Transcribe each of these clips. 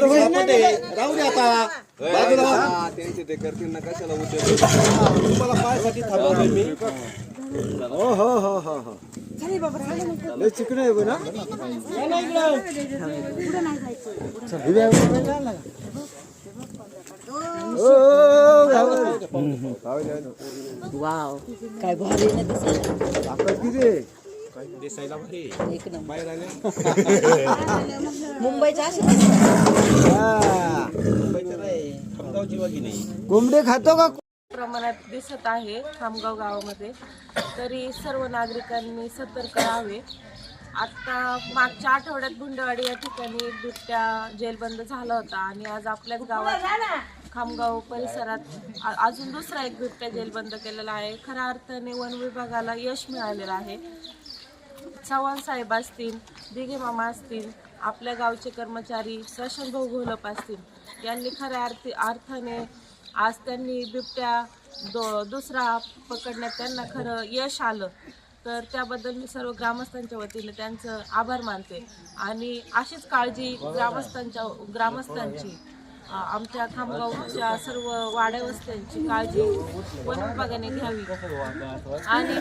राहू दे आता बाजूला त्यांचे ते करतील ना कशाला उद्योग तुम्हाला पायासाठी थांबवलं मी हो हो हो हो हो लय चिकन आहे ना वाव काय भारी ना दिसायला भारी एक नंबर बाहेर आले मुंबईच्या अशी खामगावची वागी नाही कोंबडे खातो का प्रमाणात दिसत आहे खामगाव गावामध्ये. तरी सर्व नागरिकांनी सतर्क राहावे. आता मागच्या आठवड्यात गुंडवाडी या ठिकाणी एक बिबट्या जेलबंद झाला होता आणि आज आपल्याच गावात खामगाव परिसरात अजून दुसरा एक बिबट्या जेलबंद केलेला आहे. खऱ्या अर्थाने वन विभागाला यश मिळालेलं आहे. चव्हाण साहेब असतील, दिघे मामा असतील, आपल्या गावचे कर्मचारी प्रशांत भाऊ घोलप असतील, यांनी खऱ्या अर्थाने आज त्यांनी बिबट्या दुसरा पकडण्यात त्यांना खरं यश आलं. तर त्याबद्दल मी सर्व ग्रामस्थांच्या वतीने त्यांचं आभार मानते आणि अशीच काळजी ग्रामस्थांची आमच्या खामगावच्या सर्व वाड्यावस्त्यांची काळजी वन विभागाने घ्यावी. आणि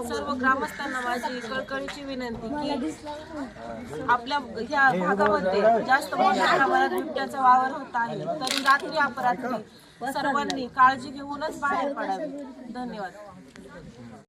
सर्व ग्रामस्थांना माझी कळकळीची विनंती की आपल्या ह्या भागामध्ये जास्त मोठ्या प्रमाणात बिबट्याचा वावर होत आहे, तरी रात्री अपरात्री सर्वांनी काळजी घेऊनच बाहेर पडावे. धन्यवाद.